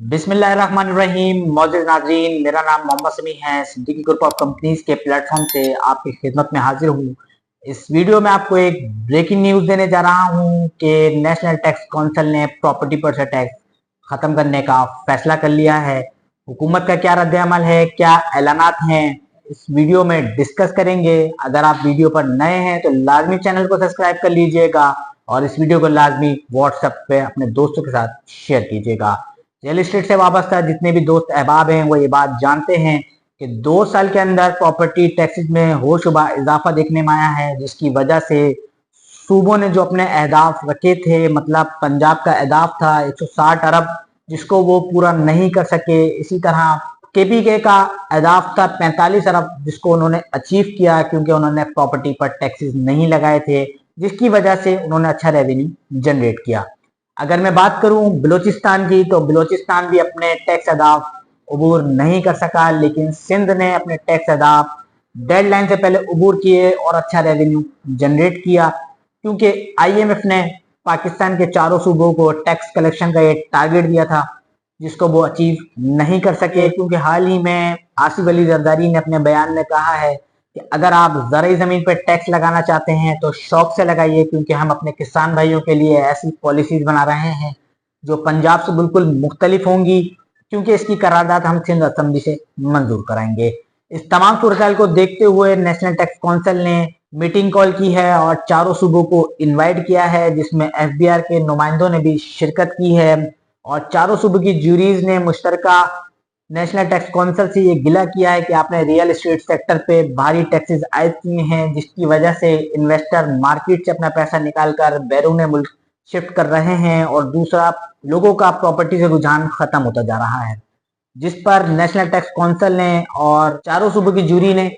बिस्मिल्लाहिर्रहमानिर्रहीम। मौजूद नाजरीन, मेरा नाम मोहम्मद समी है। सिद्दीकी ग्रुप ऑफ कंपनीज के प्लेटफॉर्म से आपकी खिदमत में हाजिर हूँ। इस वीडियो में आपको एक ब्रेकिंग न्यूज़ देने जा रहा हूँ कि नेशनल टैक्स काउंसिल ने प्रॉपर्टी पर से टैक्स खत्म करने का फैसला कर लिया है। हुकूमत का क्या रद्द-ए-अमल है, क्या ऐलानात हैं, इस वीडियो में डिस्कस करेंगे। अगर आप वीडियो पर नए हैं तो लाजमी चैनल को सब्सक्राइब कर लीजिएगा और इस वीडियो को लाजमी व्हाट्सएप पे अपने दोस्तों के साथ शेयर कीजिएगा। रियल एस्टेट से वाबस्ता जितने भी दोस्त अहबाब हैं वो ये बात जानते हैं कि 2 साल के अंदर प्रॉपर्टी टैक्सेस में होशुबा इजाफा देखने में आया है, जिसकी वजह से सूबों ने जो अपने अहदाफ रखे थे, मतलब पंजाब का अहदाफ था 160 अरब, जिसको वो पूरा नहीं कर सके। इसी तरह केपीके का अहदाफ था 45 अरब, जिसको उन्होंने अचीव किया क्योंकि उन्होंने प्रॉपर्टी पर टैक्सेस नहीं लगाए थे, जिसकी वजह से उन्होंने अच्छा रेवेन्यू जनरेट किया। अगर मैं बात करूं बलूचिस्तान की, तो बलूचिस्तान भी अपने टैक्स अहदाफ अबूर नहीं कर सका, लेकिन सिंध ने अपने टैक्स अहदाफ डेडलाइन से पहले अबूर किए और अच्छा रेवेन्यू जनरेट किया, क्योंकि आईएमएफ ने पाकिस्तान के चारों सूबों को टैक्स कलेक्शन का एक टारगेट दिया था, जिसको वो अचीव नहीं कर सके। क्योंकि हाल ही में आसिफ अली जरदारी ने अपने बयान में कहा है कि अगर आप ज़राई ज़मीन पर टैक्स लगाना चाहते हैं तो शौक से लगाइए, क्योंकि हम अपने किसान भाइयों के लिए ऐसी पॉलिसीज बना रहे हैं जो पंजाब से बिल्कुल मुख्तलिफ होंगी, क्योंकि इसकी करारदाद हम सिंध असेंबली से मंजूर कराएंगे। इस तमाम सूरत को देखते हुए नेशनल टैक्स काउंसिल ने मीटिंग कॉल की है और चारों सूबों को इनवाइट किया है, जिसमें एफबीआर के नुमाइंदों ने भी शिरकत की है और चारों सूबों की ज्यूरीज ने मुश्तरका नेशनल टैक्स काउंसिल से ये गिला किया है कि आपने रियल एस्टेट सेक्टर पे भारी टैक्सेस आयद किए हैं, जिसकी वजह से इन्वेस्टर मार्केट से अपना पैसा निकालकर बैरून मुल्क शिफ्ट कर रहे हैं और दूसरा लोगों का प्रॉपर्टी से रुझान खत्म होता जा रहा है, जिस पर नेशनल टैक्स काउंसिल ने और चारों सूबों की जूरी ने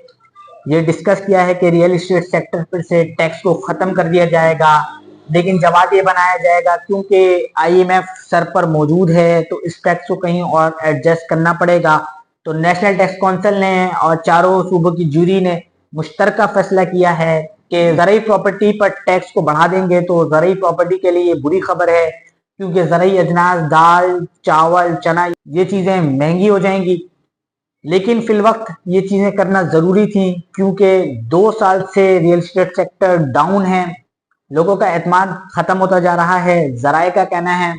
ये डिस्कस किया है कि रियल एस्टेट सेक्टर पर से टैक्स को खत्म कर दिया जाएगा, लेकिन जवाब ये बनाया जाएगा क्योंकि आईएमएफ सर पर मौजूद है तो इस टैक्स को कहीं और एडजस्ट करना पड़ेगा। तो नेशनल टैक्स काउंसिल ने और चारों सूबों की जूरी ने मुश्तरका फैसला किया है कि ज़राई प्रॉपर्टी पर टैक्स को बढ़ा देंगे। तो ज़राई प्रॉपर्टी के लिए ये बुरी खबर है, क्योंकि ज़राई अजनास, दाल, चावल, चना, ये चीज़ें महंगी हो जाएंगी। लेकिन फिल वक्त ये चीज़ें करना ज़रूरी थी, क्योंकि 2 साल से रियल एस्टेट सेक्टर डाउन है, लोगों का एतमाद खत्म होता जा रहा है। जराए का कहना है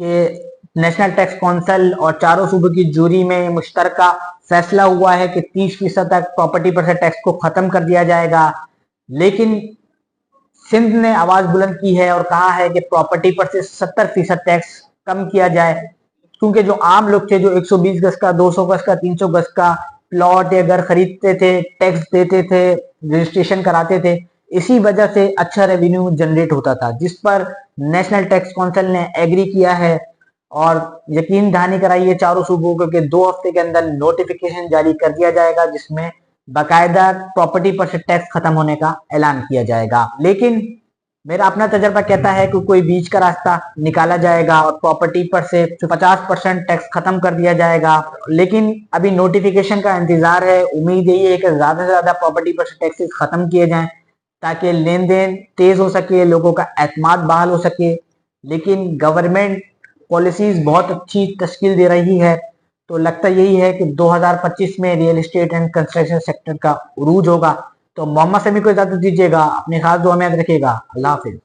कि नेशनल टैक्स काउंसिल और चारों सूबों की जूरी में मुश्तरका फैसला हुआ है कि 30% तक प्रॉपर्टी पर से टैक्स को खत्म कर दिया जाएगा, लेकिन सिंध ने आवाज बुलंद की है और कहा है कि प्रॉपर्टी पर से 70% टैक्स कम किया जाए, क्योंकि जो आम लोग थे जो 120 गज का, 200 गज का, 300 गज का प्लॉट या घर खरीदते थे, टैक्स देते थे, रजिस्ट्रेशन कराते थे, इसी वजह से अच्छा रेवेन्यू जनरेट होता था, जिस पर नेशनल टैक्स काउंसिल ने एग्री किया है और यकीन दहानी कराई है चारों सूबों को कि 2 हफ्ते के अंदर नोटिफिकेशन जारी कर दिया जाएगा, जिसमें बाकायदा प्रॉपर्टी पर से टैक्स खत्म होने का ऐलान किया जाएगा। लेकिन मेरा अपना तजर्बा कहता है कि कोई बीच का रास्ता निकाला जाएगा और प्रॉपर्टी पर से 50% टैक्स खत्म कर दिया जाएगा। लेकिन अभी नोटिफिकेशन का इंतजार है। उम्मीद यही है कि ज्यादा से ज्यादा प्रॉपर्टी पर से टैक्सेस खत्म किए जाएं, ताकि लेन देन तेज हो सके, लोगों का एतमाद बहाल हो सके। लेकिन गवर्नमेंट पॉलिसीज बहुत अच्छी तश्कील दे रही है, तो लगता यही है कि 2025 में real estate and construction sector का उरूज होगा। तो मोहम्मद समी को इजाजत दीजिएगा, अपने खास दुआ में याद रखिएगा। अल्लाह हाफिज।